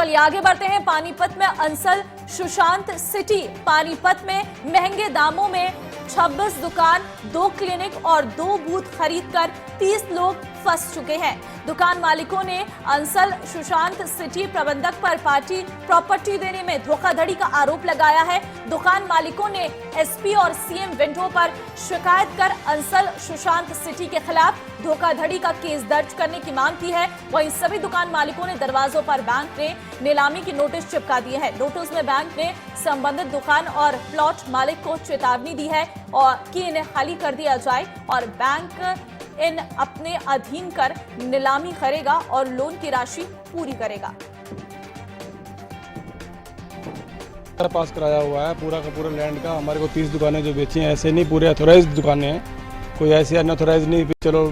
चलिए आगे बढ़ते हैं। पानीपत में अंसल सुशांत सिटी। पानीपत में महंगे दामों में 26 दुकान, 2 क्लिनिक और 2 बूथ खरीदकर 30 लोग फंस चुके हैं। दुकान मालिकों ने अंसल सुशांत सिटी प्रबंधक पर पार्टी प्रॉपर्टी देने में धोखाधड़ी का आरोप लगाया है। दुकान मालिकों ने एसपी और सीएम विंडो पर शिकायत कर अंसल सुशांत सिटी के खिलाफ धोखाधड़ी का केस दर्ज करने की मांग की है। वहीं सभी दुकान मालिकों ने दरवाजों पर बैंक ने नीलामी की नोटिस चिपका दिए हैं। नोटिस में बैंक ने संबंधित दुकान और प्लॉट मालिक को चेतावनी दी है और कि इन्हें खाली कर दिया जाए और बैंक इन अपने अधीन कर नीलामी करेगा और लोन की राशि पूरी करेगा। पास कराया हुआ है पूरा का पूरा लैंड का। हमारे को 30 दुकानें जो बेची हैं, ऐसे नहीं पूरे अथोराइज दुकानें हैं, कोई ऐसी अनऑथोराइज नहीं चलो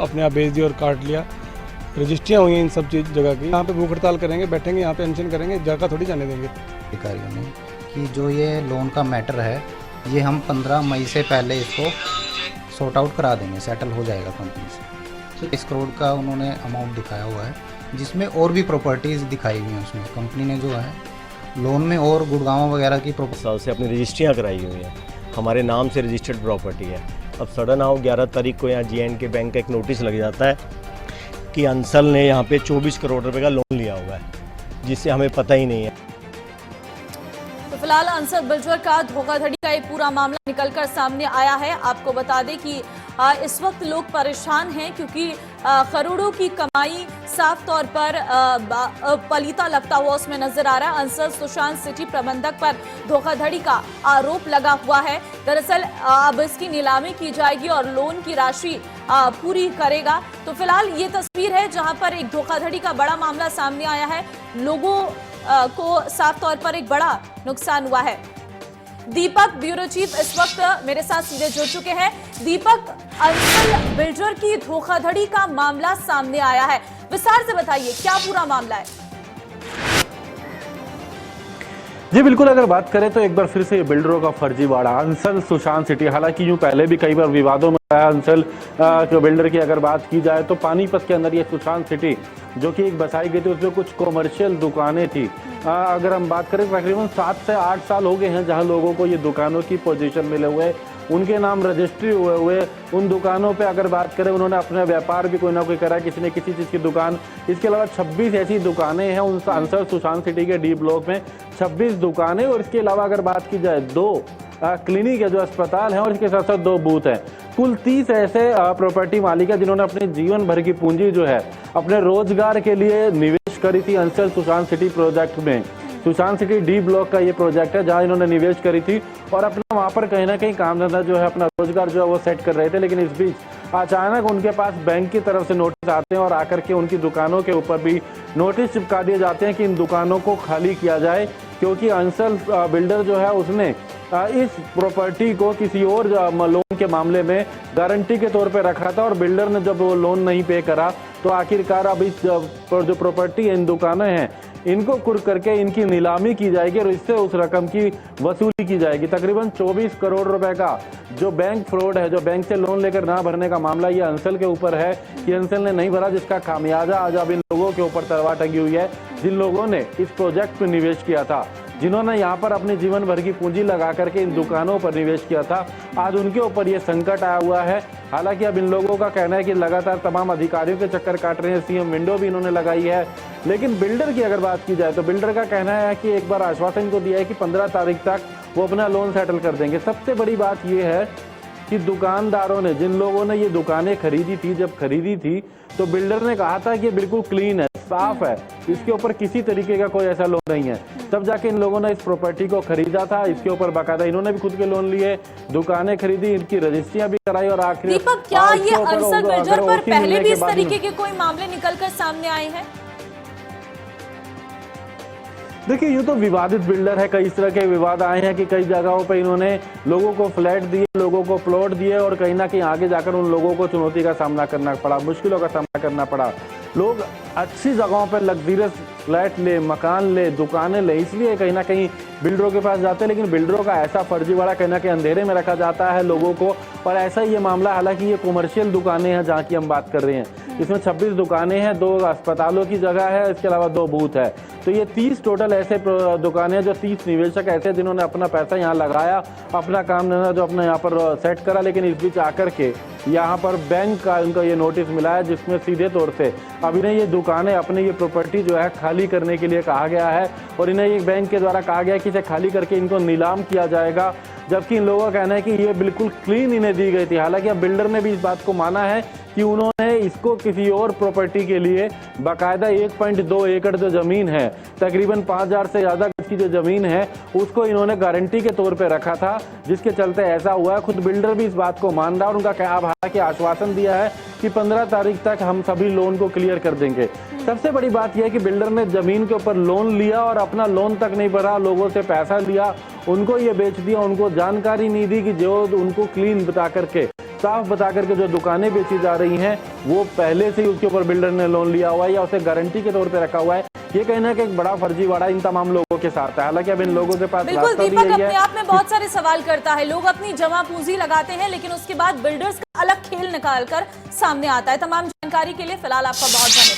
अपने आप बेच दी और काट लिया। रजिस्ट्रियाँ हुई हैं इन सब चीज़ जगह की। यहाँ पे भूख हड़ताल करेंगे, बैठेंगे यहाँ पे अनशन करेंगे, जगह थोड़ी जाने देंगे। अधिकारियों ने कि जो ये लोन का मैटर है ये हम 15 मई से पहले इसको सॉर्ट आउट करा देंगे, सेटल हो जाएगा कंपनी से। 30 करोड़ का उन्होंने अमाउंट दिखाया हुआ है, जिसमें और भी प्रॉपर्टीज़ दिखाई हुई हैं। उसमें कंपनी ने जो है लोन में और गुड़गांव वगैरह की साल से अपनी रजिस्ट्रियाँ कराई हुई हैं, हमारे नाम से रजिस्टर्ड प्रॉपर्टी है। अब सडन आओ 11 तारीख को यहाँ JNK बैंक का एक नोटिस लग जाता है कि अंसल ने यहाँ पे 24 करोड़ रुपए का लोन लिया हुआ है, जिससे हमें पता ही नहीं है। तो फिलहाल अंसल बिल्डर का धोखाधड़ी का एक पूरा मामला निकलकर सामने आया है। आपको बता दें कि इस वक्त लोग परेशान हैं क्योंकि करोड़ों की कमाई साफ तौर पर पलीता लगता हुआ उसमें नजर आ रहा है। अंसल सुशांत सिटी प्रबंधक पर धोखाधड़ी का आरोप लगा हुआ है। दरअसल अब इसकी नीलामी की जाएगी और लोन की राशि पूरी करेगा। तो फिलहाल ये तस्वीर है जहां पर एक धोखाधड़ी का बड़ा मामला सामने आया है। लोगों को साफ तौर पर एक बड़ा नुकसान हुआ है। दीपक ब्यूरो चीफ इस वक्त मेरे साथ सीधे जुड़ चुके हैं। दीपक, अंसल बिल्डर की धोखाधड़ी का मामला सामने आया है, विस्तार से बताइए क्या पूरा मामला है। जी बिल्कुल, अगर बात करें तो एक बार फिर से बिल्डरों का फर्जीवाड़ा अंसल सुशांत सिटी। हालांकि यूं पहले भी कई बार विवादों में आया अंसल बिल्डर की अगर बात की जाए तो पानीपत के अंदर ये सुशांत सिटी जो कि एक बसाई गई थी, उसमें कुछ कॉमर्शियल दुकानें थी। अगर हम बात करें तकरीबन 7 से 8 साल हो गए हैं जहां लोगों को ये दुकानों की पोजीशन मिले हुए, उनके नाम रजिस्ट्री हुए उन दुकानों पे अगर बात करें उन्होंने अपना व्यापार भी कोई ना कोई करा, किसी ने किसी चीज़ की दुकान। इसके अलावा 26 ऐसी दुकानें हैं उन अंसल सुशांत सिटी के डी ब्लॉक में, 26 दुकानें। और इसके अलावा अगर बात की जाए 2 क्लिनिक है जो अस्पताल है और इसके साथ साथ 2 बूथ हैं। कुल 30 ऐसे प्रॉपर्टी मालिक है जिन्होंने अपने जीवन भर की पूंजी जो है अपने रोजगार के लिए निवेश करी थी अंसल सुशांत सिटी प्रोजेक्ट में। सुशांत सिटी डी ब्लॉक का ये प्रोजेक्ट है जहां इन्होंने निवेश करी थी और अपना वहां पर कहीं ना कहीं काम धंधा जो है अपना रोजगार जो है वो सेट कर रहे थे। लेकिन इस बीच अचानक उनके पास बैंक की तरफ से नोटिस आते हैं और आकर के उनकी दुकानों के ऊपर भी नोटिस चिपका दिए जाते हैं कि इन दुकानों को खाली किया जाए, क्योंकि अंसल बिल्डर जो है उसने इस प्रॉपर्टी को किसी और लोन के मामले में गारंटी के तौर पे रखा था और बिल्डर ने जब वो लोन नहीं पे करा तो आखिरकार अब इस जो प्रॉपर्टी इन दुकानें हैं इनको कुर्क करके इनकी नीलामी की जाएगी और इससे उस रकम की वसूली की जाएगी। तकरीबन 24 करोड़ रुपए का जो बैंक फ्रॉड है, जो बैंक से लोन लेकर ना भरने का मामला, ये अंसल के ऊपर है कि अंसल ने नहीं भरा, जिसका खामियाजा आज अब इन लोगों के ऊपर तलवार टंगी हुई है जिन लोगों ने इस प्रोजेक्ट में निवेश किया था, जिन्होंने यहाँ पर अपनी जीवन भर की पूंजी लगा करके इन दुकानों पर निवेश किया था। आज उनके ऊपर ये संकट आया हुआ है। हालांकि अब इन लोगों का कहना है कि लगातार तमाम अधिकारियों के चक्कर काट रहे हैं, सीएम विंडो भी इन्होंने लगाई है। लेकिन बिल्डर की अगर बात की जाए तो बिल्डर का कहना है कि एक बार आश्वासन को दिया है कि 15 तारीख तक वो अपना लोन सेटल कर देंगे। सबसे बड़ी बात ये है कि दुकानदारों ने, जिन लोगों ने ये दुकानें खरीदी थी, जब खरीदी थी तो बिल्डर ने कहा था कि ये बिल्कुल क्लीन है, साफ है, इसके ऊपर किसी तरीके का कोई ऐसा लोन नहीं है। तब जाके इन लोगों ने इस प्रॉपर्टी को खरीदा था, इसके ऊपर बाकायदा इन्होंने भी खुद के लोन लिए, दुकानें खरीदी, इनकी रजिस्ट्रियां भी कराई और आखिर दीपक, क्या ये अंसल बिल्डर पर पहले भी इस तरीके के कोई मामले निकलकर सामने आए हैं? देखिए, यूँ तो विवादित बिल्डर है, कई इस तरह के विवाद आए हैं कि कई जगहों पे इन्होंने लोगों को फ्लैट दिए, लोगों को प्लॉट दिए और कहीं ना कहीं आगे जाकर उन लोगों को चुनौती का सामना करना पड़ा, मुश्किलों का सामना करना पड़ा। लोग अच्छी जगहों पर लग्जरियस फ्लैट ले, मकान ले, दुकानें ले, इसलिए कहीं ना कहीं बिल्डरों के पास जाते हैं। लेकिन बिल्डरों का ऐसा फर्जीवाड़ा कहीं ना कहीं अंधेरे में रखा जाता है लोगों को। और ऐसा ही ये मामला, हालांकि ये कॉमर्शियल दुकानें हैं जहाँ की हम बात कर रहे हैं, इसमें 26 दुकानें हैं, 2 अस्पतालों की जगह है, इसके अलावा 2 बूथ है। तो ये 30 टोटल ऐसे दुकानें हैं जो 30 निवेशक ऐसे जिन्होंने अपना पैसा यहाँ लगाया, अपना काम धंधा जो अपना यहाँ पर सेट करा। लेकिन इस बीच आकर के यहाँ पर बैंक का इनको ये नोटिस मिला है जिसमें सीधे तौर से अब इन्हें ये दुकानें, अपनी ये प्रॉपर्टी जो है खाली करने के लिए कहा गया है। और इन्हें ये बैंक के द्वारा कहा गया है कि इसे खाली करके इनको नीलाम किया जाएगा। जबकि इन लोगों का कहना है कि ये बिल्कुल क्लीन इन्हें दी गई थी। हालांकि अब बिल्डर ने भी इस बात को माना है कि उन्होंने इसको किसी और प्रॉपर्टी के लिए बाकायदा 1.2 एकड़ जो जमीन है, तकरीबन 5000 से ज़्यादा गज की जो जमीन है, उसको इन्होंने गारंटी के तौर पे रखा था, जिसके चलते ऐसा हुआ है। खुद बिल्डर भी इस बात को मान रहा है और उनका हालांकि आश्वासन दिया है कि 15 तारीख तक हम सभी लोन को क्लियर कर देंगे। सबसे बड़ी बात यह है कि बिल्डर ने जमीन के ऊपर लोन लिया और अपना लोन तक नहीं भरा, लोगों से पैसा लिया, उनको ये बेच दिया, उनको जानकारी नहीं दी कि जो उनको क्लीन बता करके, साफ बता करके जो दुकानें बेची जा रही हैं वो पहले से ही उसके ऊपर बिल्डर ने लोन लिया हुआ है या उसे गारंटी के तौर पे रखा हुआ है। ये कहना है कि एक बड़ा फर्जीवाड़ा इन तमाम लोगों के साथ है। हालांकि अब इन लोगों के पास बिल्कुल रास्ता भी दीपक यही अपने है। आप में बहुत सारे सवाल करता है। लोग अपनी जमा पूंजी लगाते हैं लेकिन उसके बाद बिल्डर्स का अलग खेल निकाल कर सामने आता है। तमाम जानकारी के लिए फिलहाल आपका बहुत धन्यवाद।